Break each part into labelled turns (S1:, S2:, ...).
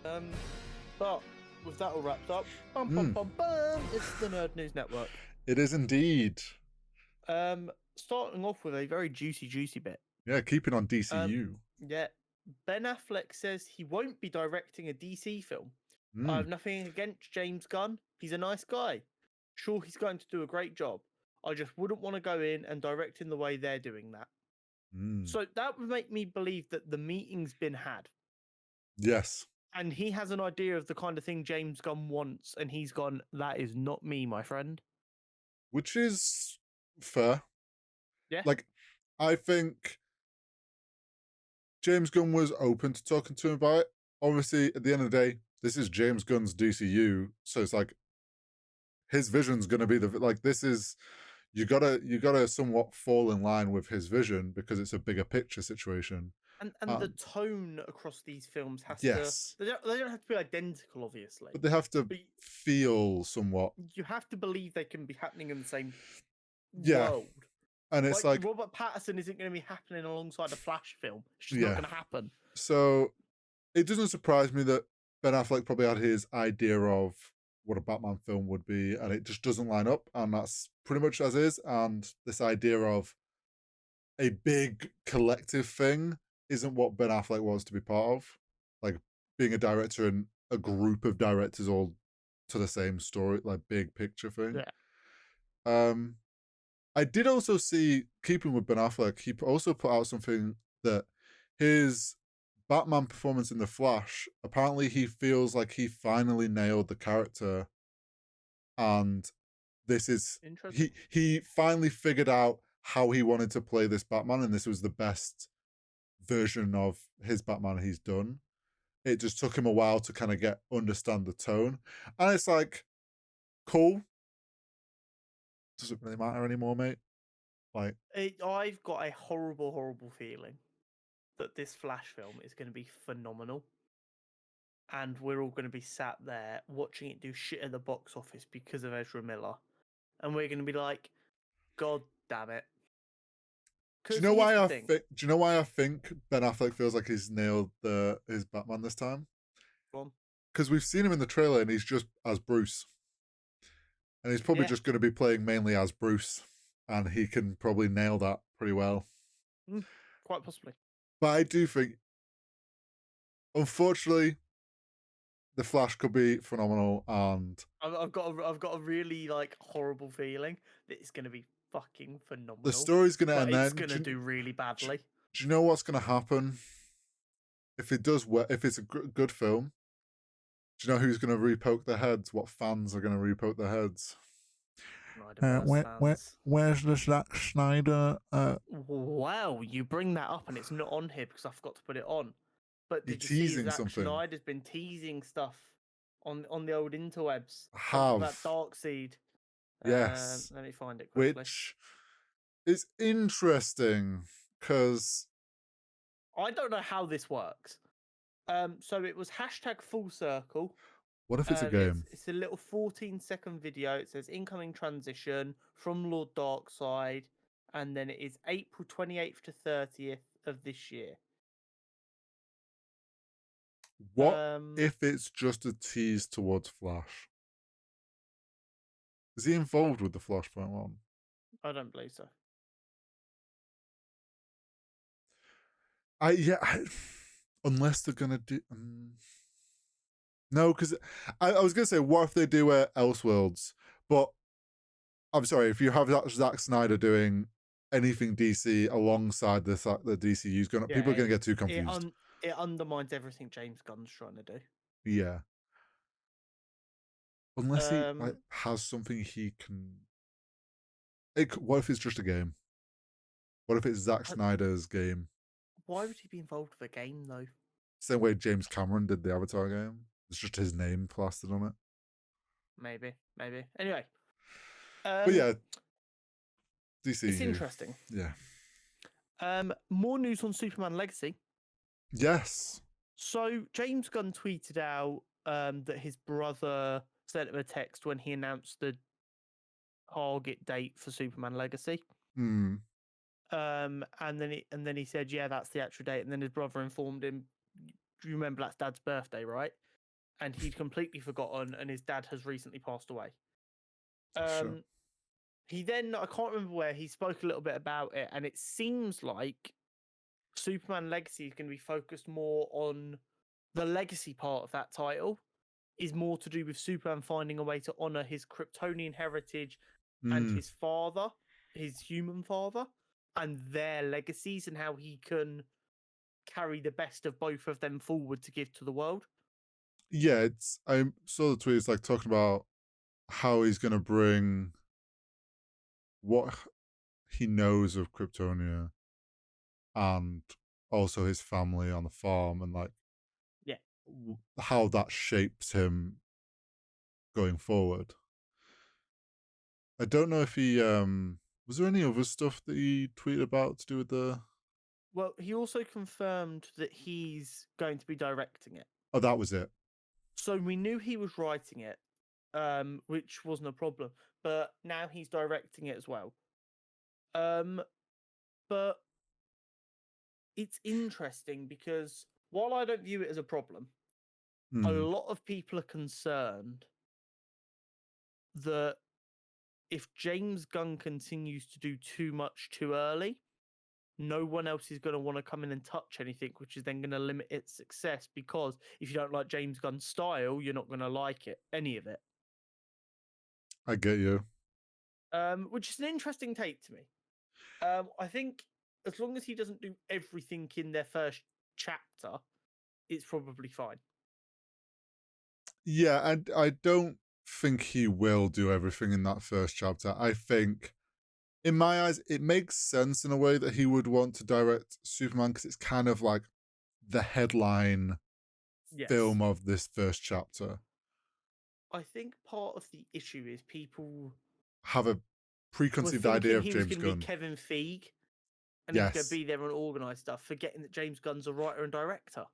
S1: Um, but with that all wrapped up, bum bum
S2: Mm,
S1: bum bum, it's the Nerd News Network.
S2: it is indeed.
S1: Starting off with a very juicy bit.
S2: Yeah, keeping on
S1: Um,
S2: DCU.
S1: yeah, Ben Affleck says he won't be directing a DC film. I
S2: Mm,
S1: have nothing against James Gunn. He's a nice guy. Sure, he's going to do a great job. I just wouldn't want to go in and direct in the way they're doing that.
S2: mm.
S1: So that would make me believe that the meeting's been had.
S2: Yes.
S1: And he has an idea of the kind of thing James Gunn wants, and he's gone, that is not me, my friend.
S2: Which is fair.
S1: Yeah.
S2: Like, I think James Gunn was open to talking to him about it. Obviously, at the end of the day, this is James Gunn's DCU, so it's like his vision's gonna be this is you gotta somewhat fall in line with his vision because it's a bigger picture situation.
S1: And the tone across these films has to
S2: Yes,
S1: they don't have to be identical, obviously.
S2: but they have to
S1: But
S2: feel somewhat.
S1: you have to believe they can be happening in the same
S2: Yeah,
S1: world.
S2: and it's
S1: Like
S2: like
S1: Robert Pattinson isn't going to be happening alongside a Flash film. It's just not
S2: yeah.
S1: going to happen.
S2: So it doesn't surprise me that Ben Affleck probably had his idea of what a Batman film would be, and it just doesn't line up, and that's pretty much as is. And this idea of a big collective thing isn't what Ben Affleck wants to be part of. Like being a director and a group of directors all to the same story, like big picture thing.
S1: Yeah.
S2: Um, I did also see, keeping with Ben Affleck, he also put out something that his Batman performance in The Flash, apparently he feels like he finally nailed the character, and this is
S1: Interesting.
S2: he finally figured out how he wanted to play this Batman, and this was the best version of his Batman he's done. It just took him a while to kind of understand the tone, and it's like cool. Doesn't really matter anymore, mate. Like
S1: I've got a horrible feeling that this Flash film is going to be phenomenal. And we're all going to be sat there watching it do shit at the box office because of Ezra Miller. And we're going to be like, God damn it.
S2: Do you
S1: Because
S2: know
S1: here's
S2: why
S1: the
S2: I
S1: thing.
S2: think? Do you know why I think Ben Affleck feels like he's nailed his Batman this time?
S1: Go on.
S2: Because we've seen him in the trailer and he's just as Bruce, and he's probably
S1: Yeah.
S2: just going to be playing mainly as Bruce, and he can probably nail that pretty well.
S1: Quite possibly.
S2: But I do think, unfortunately, the Flash could be phenomenal, and
S1: I've got a really like horrible feeling that it's going to be fucking phenomenal.
S2: the story's going to
S1: but
S2: end.
S1: it's
S2: Then
S1: going to do really badly.
S2: Do you know what's going to happen if it does? If it's a good film, do you know who's going to repoke their heads? What fans are going to repoke their heads? Where's the Zack Snyder?
S1: Wow, you bring that up and it's not on here because I forgot to put it on. But
S2: He
S1: did you see
S2: teasing
S1: Zack
S2: something.
S1: Snyder's been teasing stuff on the old interwebs?
S2: Have
S1: that Darkseid.
S2: Yes.
S1: Let me find it quickly.
S2: Which is interesting because
S1: I don't know how this works. So it was hashtag full circle.
S2: what if it's a game?
S1: It's a little 14-second video. It says incoming transition from Lord Darkseid, and then it is April 28th to 30th of this year.
S2: What if it's just a tease towards Flash? Is he involved with the Flashpoint one?
S1: I don't believe so.
S2: Unless they're gonna do. No, because I was gonna say, what if they do Elseworlds? But I'm sorry, if you have Zack Snyder doing anything DC alongside the DCU's gonna, people are gonna get too confused.
S1: It undermines everything James Gunn's trying to do.
S2: Yeah. Unless he has something he can. What if it's just a game? What if it's Zack Snyder's game?
S1: Why would he be involved with a game though?
S2: Same way James Cameron did the Avatar game. It's just his name plastered on it.
S1: Maybe. Anyway.
S2: But yeah, DC.
S1: It's interesting.
S2: Yeah.
S1: More news on Superman Legacy.
S2: Yes.
S1: So James Gunn tweeted out that his brother sent him a text when he announced the target date for Superman Legacy.
S2: Hmm.
S1: And then he said, "Yeah, that's the actual date." And then his brother informed him, "Do you remember that's Dad's birthday, right?" and he'd completely forgotten, and his dad has recently passed away.
S2: Sure.
S1: He then, I can't remember where, he spoke a little bit about it, and it seems like Superman Legacy is going to be focused more on the legacy part of that title, is more to do with Superman finding a way to honor his Kryptonian heritage and his father, his human father, and their legacies, and how he can carry the best of both of them forward to give to the world.
S2: Yeah, I saw the tweet. It's like talking about how he's going to bring what he knows of Kryptonia and also his family on the farm, and like
S1: Yeah.
S2: how that shapes him going forward. I don't know if he was there any other stuff that he tweeted about to do with the.
S1: Well, he also confirmed that he's going to be directing it.
S2: Oh, that was it.
S1: So we knew he was writing it, which wasn't a problem. But now he's directing it as well. But it's interesting because while I don't view it as a problem, a lot of people are concerned that if James Gunn continues to do too much too early, no one else is going to want to come in and touch anything, which is then going to limit its success. Because if you don't like James Gunn's style, you're not going to like it, any of it.
S2: I get you.
S1: Which is an interesting take to me. I think as long as he doesn't do everything in their first chapter, it's probably fine.
S2: Yeah, and I don't think he will do everything in that first chapter. I think, in my eyes, it makes sense in a way that he would want to direct Superman because it's kind of like the headline film of this first chapter.
S1: I think part of the issue is people
S2: have a preconceived idea of James Gunn.
S1: Be Kevin Feige, and he's going to be there and organise stuff, forgetting that James Gunn's a writer and director.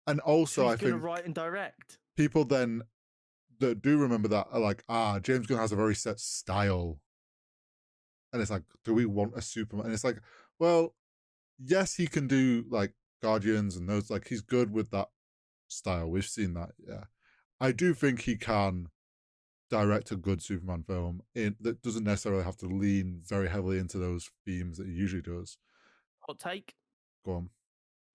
S2: And also,
S1: so he's going to write and direct.
S2: People then that do remember that are like, James Gunn has a very set style. And it's like, do we want a Superman? And it's like, well, yes, he can do like Guardians and those, like he's good with that style. We've seen that, yeah. I do think he can direct a good Superman film that doesn't necessarily have to lean very heavily into those themes that he usually does.
S1: Hot take.
S2: Go on.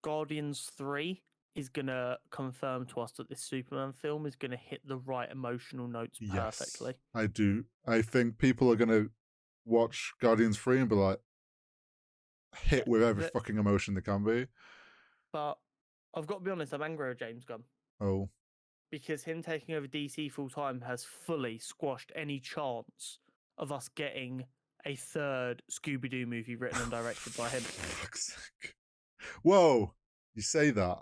S1: Guardians 3 is going to confirm to us that this Superman film is going to hit the right emotional notes perfectly.
S2: Yes, I do. I think people are going to watch Guardians 3 and be like, hit with every fucking emotion they can be.
S1: But I've got to be honest, I'm angry at James Gunn.
S2: Oh.
S1: Because him taking over DC full time has fully squashed any chance of us getting a third Scooby-Doo movie written and directed by him.
S2: Whoa, you say that.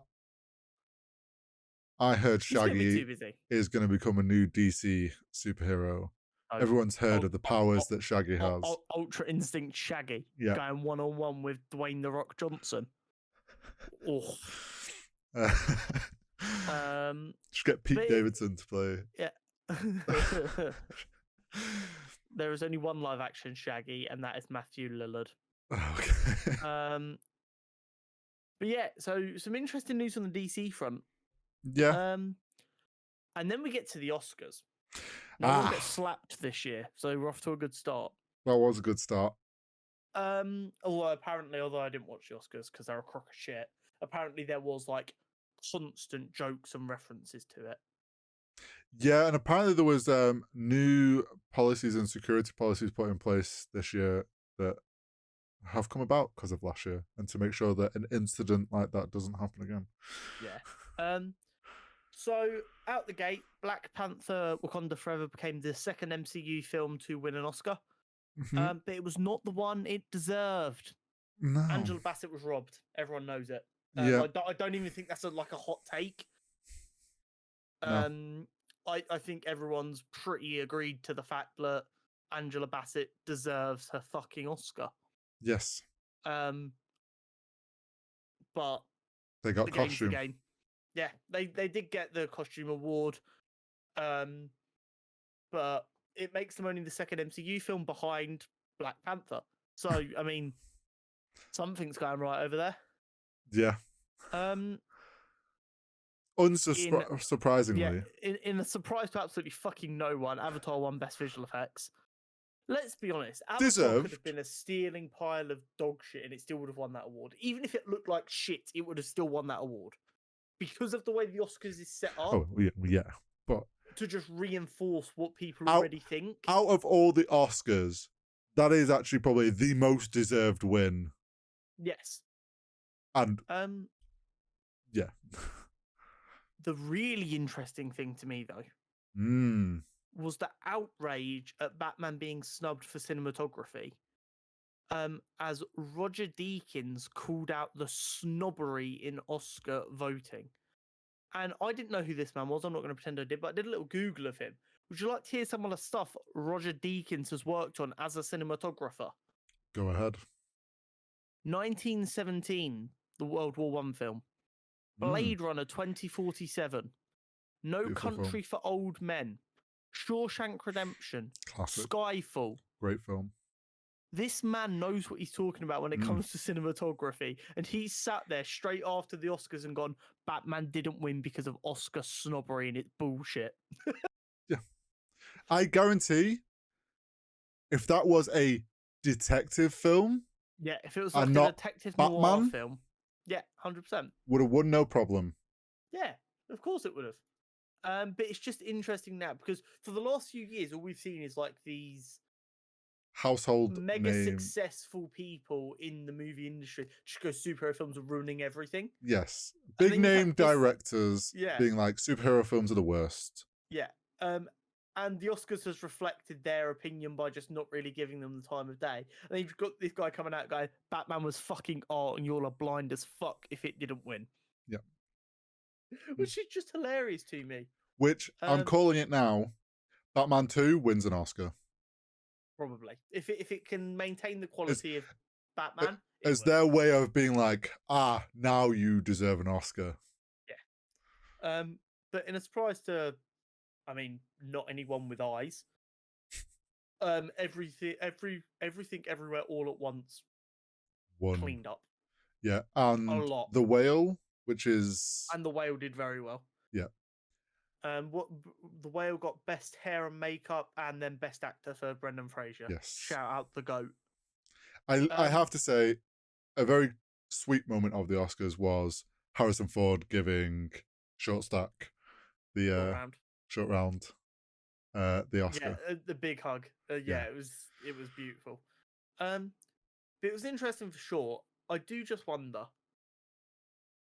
S2: I heard Shaggy is going to become a new DC superhero. Oh, everyone's heard of the powers that Shaggy has.
S1: Ultra Instinct Shaggy going one-on-one with Dwayne "The Rock" Johnson. Oh.
S2: Just get Pete Davidson to play.
S1: Yeah. There is only one live action Shaggy, and that is Matthew Lillard.
S2: Okay.
S1: But yeah, so some interesting news on the DC front.
S2: Yeah.
S1: And then we get to the Oscars. No one gets slapped this year, so we're off to a good start.
S2: That was a good start.
S1: Although I didn't watch the Oscars because they're a crock of shit, apparently there was like constant jokes and references to it.
S2: Yeah, and apparently there was new policies and security policies put in place this year that have come about because of last year, and to make sure that an incident like that doesn't happen again.
S1: Yeah. So out the gate, Black Panther: Wakanda Forever became the second MCU film to win an Oscar. But it was not the one it deserved.
S2: No.
S1: Angela Bassett was robbed. Everyone knows it.
S2: Yeah.
S1: I don't even think that's like a hot take.
S2: No.
S1: I think everyone's pretty agreed to the fact that Angela Bassett deserves her fucking Oscar.
S2: Yes.
S1: But
S2: they got costume.
S1: Yeah, they did get the costume award. But it makes them only the second MCU film behind Black Panther. So, I mean, something's going right over there.
S2: Yeah. Unsurprisingly,
S1: in a surprise to absolutely fucking no one, Avatar won Best Visual Effects. Let's be honest, Avatar could have
S2: deserved.
S1: been a steaming pile of dog shit and it still would have won that award. Even if it looked like shit, it would have still won that award. Because of the way the Oscars is set up
S2: Oh yeah, but
S1: to just reinforce what people
S2: Out-
S1: already think.
S2: out of all the Oscars, that is actually probably the most deserved win.
S1: Yes.
S2: And yeah.
S1: The really interesting thing to me, though, was the outrage at Batman being snubbed for cinematography. As Roger Deakins called out the snobbery in Oscar voting. And I didn't know who this man was. I'm not going to pretend I did, but I did a little Google of him. Would you like to hear some of the stuff Roger Deakins has worked on as a cinematographer?
S2: Go ahead.
S1: 1917, the World War I film. Blade Runner 2047. No
S2: Beautiful
S1: Country for Old Men. Shawshank Redemption.
S2: Classic.
S1: Skyfall.
S2: Great film.
S1: This man knows what he's talking about when it comes to cinematography. And he's sat there straight after the Oscars and gone, Batman didn't win because of Oscar snobbery and it's bullshit.
S2: Yeah. I guarantee if that was a detective film,
S1: yeah, if it was like a detective noir film, yeah, 100%.
S2: would have won no problem.
S1: Yeah, of course it would have. But it's just interesting now because for the last few years, all we've seen is like these
S2: household
S1: mega successful people in the movie industry just go superhero films are ruining everything.
S2: Yes, big name directors being like superhero films are the worst.
S1: Yeah. And the Oscars has reflected their opinion by just not really giving them the time of day. And then you've got this guy coming out going, Batman was fucking art and you're blind as fuck if it didn't win.
S2: Yeah.
S1: Which is just hilarious to me.
S2: Which, I'm calling it now, Batman 2 wins an Oscar.
S1: Probably. If it can maintain the quality of Batman.
S2: As their way of being like, now you deserve an Oscar.
S1: Yeah. But in a surprise to, I mean, not anyone with eyes. Everything, everywhere, all at once. Cleaned up.
S2: Yeah, and
S1: a lot.
S2: The Whale, which is,
S1: and The Whale did very well.
S2: Yeah.
S1: What The Whale got best hair and makeup, and then best actor for Brendan Fraser.
S2: Yes.
S1: Shout out the GOAT.
S2: I have to say, a very sweet moment of the Oscars was Harrison Ford giving Short Stack the short round the Oscar.
S1: Yeah, the big hug. It was beautiful. But it was interesting for sure. I do just wonder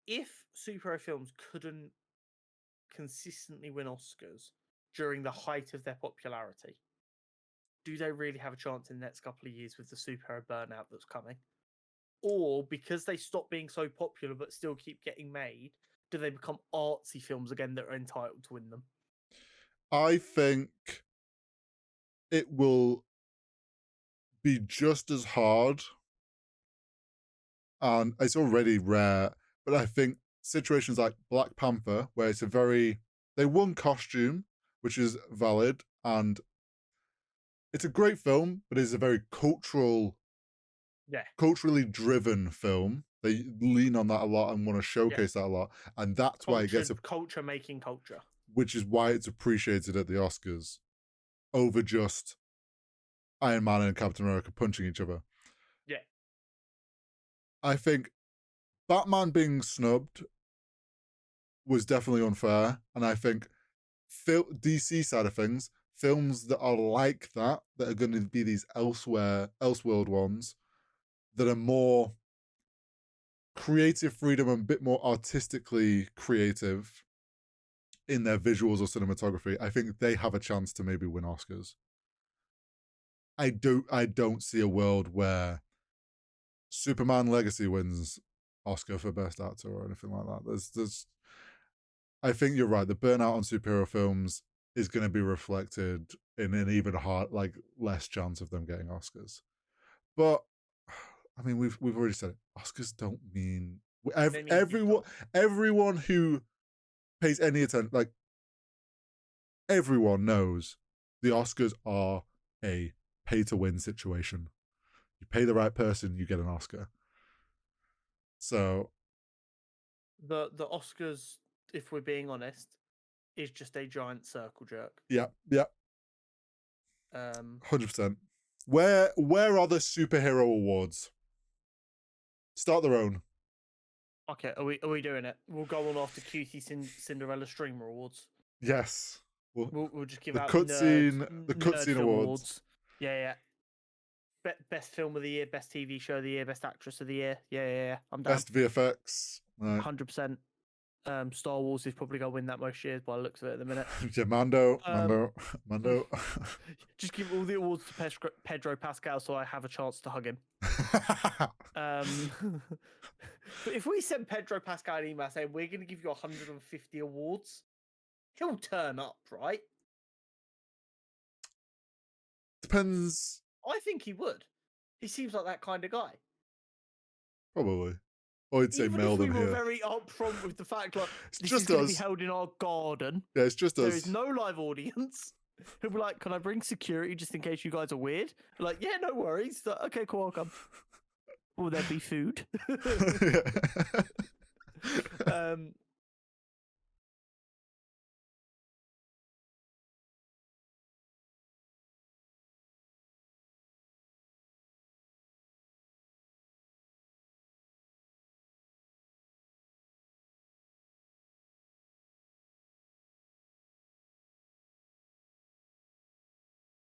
S1: if superhero films couldn't consistently win Oscars during the height of their popularity. Do they really have a chance in the next couple of years with the superhero burnout that's coming? Or because they stop being so popular but still keep getting made, do they become artsy films again that are entitled to win them?
S2: I think it will be just as hard, and it's already rare, but I think situations like Black Panther, where it's they won costume, which is valid, and it's a great film, but it's a very culturally driven film. They lean on that a lot and want to showcase that a lot, and that's why it gets
S1: culture making culture,
S2: which is why it's appreciated at the Oscars over just Iron Man and Captain America punching each other.
S1: Yeah,
S2: I think Batman being snubbed was definitely unfair, and I think DC side of things, films that are like that are going to be these elseworld ones that are more creative freedom and a bit more artistically creative in their visuals or cinematography, I think they have a chance to maybe win Oscars. I don't see a world where Superman Legacy wins Oscar for Best Actor or anything like that. I think you're right. The burnout on superhero films is going to be reflected in an even less chance of them getting Oscars. But I mean, we've already said it. Oscars don't mean everyone who pays any attention, like everyone knows, the Oscars are a pay-to-win situation. You pay the right person, you get an Oscar. So
S1: the Oscars if we're being honest, is just a giant circle jerk.
S2: Yeah. 100%. Where are the superhero awards? Start their own.
S1: Okay, are we doing it? We'll go on after Cutie Cinderella Streamer Awards.
S2: Yes.
S1: We'll just give
S2: the
S1: out
S2: cutscene awards.
S1: Yeah. Best film of the year, best TV show of the year, best actress of the year. Yeah. I'm down.
S2: Best VFX.
S1: 100%. Star Wars is probably going to win that most years by the looks of it at the minute.
S2: Yeah, Mando.
S1: Just give all the awards to Pedro Pascal so I have a chance to hug him. But if we send Pedro Pascal an email saying we're going to give you 150 awards, he'll turn up, right?
S2: Depends.
S1: I think he would. He seems like that kind of guy.
S2: Probably. Or he'd say
S1: Even
S2: mail
S1: if we
S2: them
S1: were
S2: here.
S1: very upfront with the fact like this
S2: just
S1: is going to be held in our garden.
S2: Yeah, it's just us.
S1: There is no live audience. He'll be like, "Can I bring security just in case you guys are weird?" We're like, yeah, no worries. Like, okay, cool, I'll come. Will there be food?